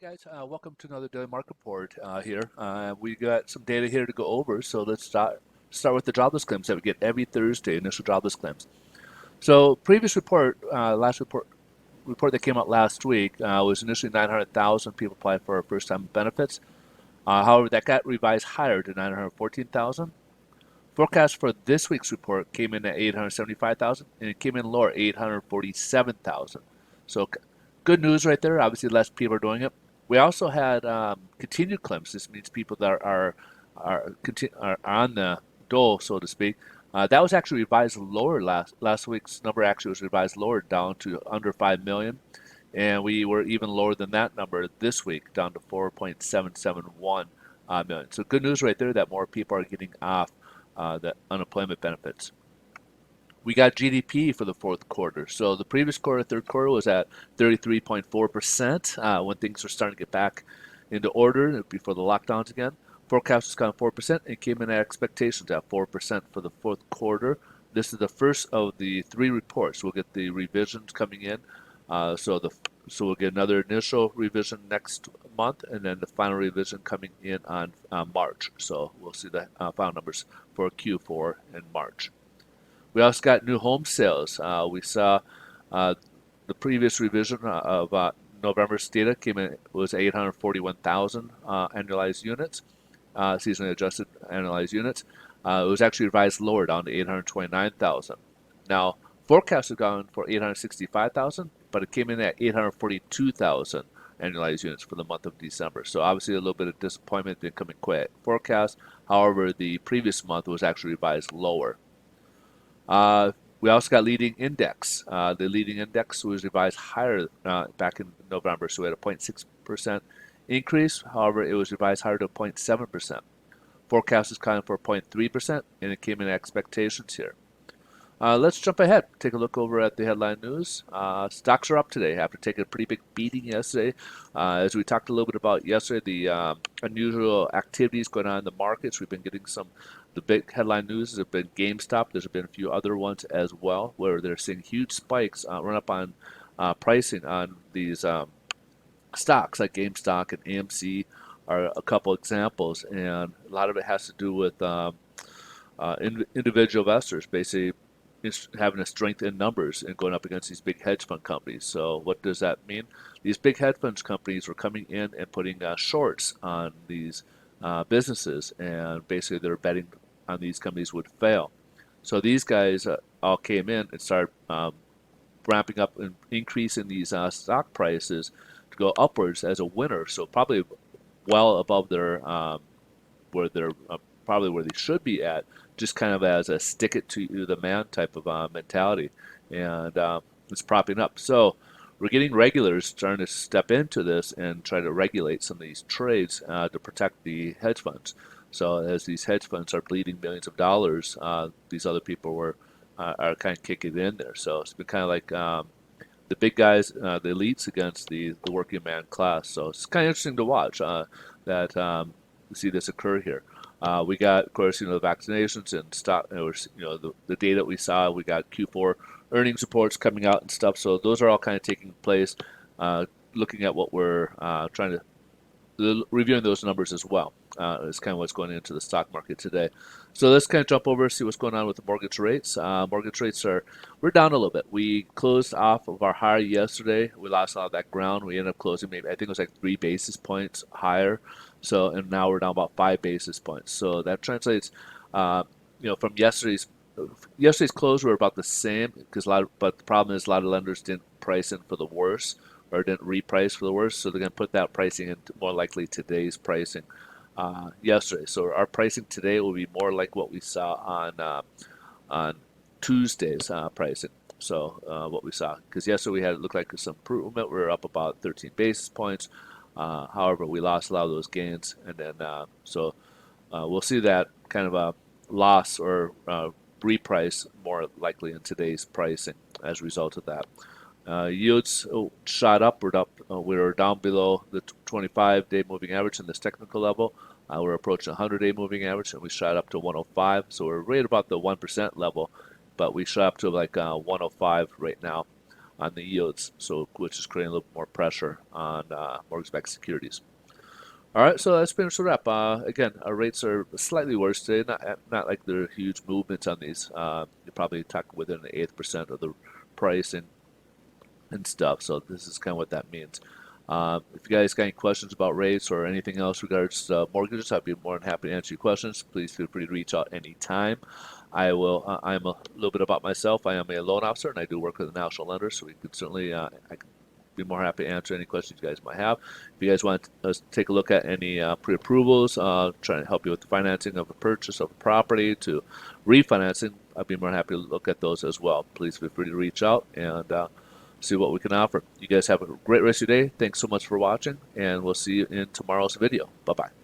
Guys, welcome to another daily market report here. We got some data here to go over, so let's start with the jobless claims that we get every Thursday. Initial jobless claims. So previous report, last report that came out last week was initially 900,000 people applied for first-time benefits. However, that got revised higher to 914,000. Forecast for this week's report came in at 875,000, and it came in lower, 847,000. So good news right there. Obviously, less people are doing it. We also had continued claims. This means people that are on the dole, so to speak. That was actually revised lower last week's number. Actually, was revised lower down to under 5 million, and we were even lower than that number this week, down to 4.771 million. So good news right there that more people are getting off the unemployment benefits. We got GDP for the fourth quarter. So the previous quarter, third quarter, was at 33.4% when things were starting to get back into order before the lockdowns again. Forecast was kind of 4%. It came in at expectations at 4% for the fourth quarter. This is the first of the three reports. We'll get the revisions coming in. So we'll get another initial revision next month, and then the final revision coming in on March. So we'll see the final numbers for Q4 in March. We also got new home sales. We saw the previous revision of November's data came in was 841,000 annualized units, seasonally adjusted annualized units. It was actually revised lower down to 829,000. Now, forecast had gone for 865,000, but it came in at 842,000 annualized units for the month of December. So obviously a little bit of disappointment didn't come in quite forecast. However, the previous month was actually revised lower. We also got leading index. The leading index was revised higher back in November, so we had a 0.6% increase. However, it was revised higher to 0.7%. Forecast is kind of for 0.3%, and it came in expectations here. Let's jump ahead. Take a look over at the headline news. Stocks are up today after taking a pretty big beating yesterday. As we talked a little bit about yesterday, the unusual activities going on in the markets. We've been getting the big headline news has been GameStop. There's been a few other ones as well where they're seeing huge spikes run up on pricing on these stocks like GameStop and AMC are a couple examples, and a lot of it has to do with individual investors basically having a strength in numbers and going up against these big hedge fund companies. So what does that mean? These big hedge fund companies were coming in and putting shorts on these businesses, and basically they're betting on these companies would fail. So these guys all came in and started ramping up and increasing these stock prices to go upwards as a winner. So probably well above their where they're probably where they should be at, just kind of as a stick it to the man type of mentality, and it's propping up. So we're getting regulators starting to step into this and try to regulate some of these trades to protect the hedge funds. So as these hedge funds are bleeding millions of dollars, these other people are kind of kicking in there. So it's been kind of like the big guys, the elites against the working man class. So it's kind of interesting to watch that see this occur here. We got, of course, the vaccinations and stock, the data we saw. We got Q4 earnings reports coming out and stuff. So those are all kind of taking place. Looking at what we're trying to reviewing those numbers as well is kind of what's going into the stock market today. So let's kind of jump over and see what's going on with the mortgage rates. Mortgage rates we're down a little bit. We closed off of our high yesterday. We lost a lot of that ground. We ended up closing maybe I think it was like 3 basis points higher. So and now we're down about 5 basis points. So that translates, from yesterday's close, we're about the same because but the problem is a lot of lenders didn't price in for the worst or didn't reprice for the worst. So they're going to put that pricing in more likely today's pricing yesterday. So our pricing today will be more like what we saw on Tuesday's pricing. So what we saw, because yesterday it looked like some improvement. We were up about 13 basis points. However, we lost a lot of those gains, and then we'll see that kind of a loss or reprice more likely in today's pricing as a result of that. Yields shot upward. We were down below the 25-day moving average in this technical level. We're approaching 100-day moving average, and we shot up to 105. So we're right about the 1% level, but we shot up to like 105 right now. on the yields, so which is creating a little more pressure on mortgage-backed securities. All right, so that's pretty much a wrap. Again, our rates are slightly worse today. Not like there are huge movements on these. You're probably talking within the 8% of the price and stuff. So this is kind of what that means. If you guys got any questions about rates or anything else regards mortgages, I'd be more than happy to answer your questions. Please feel free to reach out anytime. I will. I'm a little bit about myself. I am a loan officer, and I do work with a national lender, so we could certainly I can be more happy to answer any questions you guys might have. If you guys want us to take a look at any pre-approvals, trying to help you with the financing of a purchase of a property to refinancing, I'd be more than happy to look at those as well. Please feel free to reach out and see what we can offer. You guys have a great rest of your day. Thanks so much for watching, and we'll see you in tomorrow's video. Bye-bye.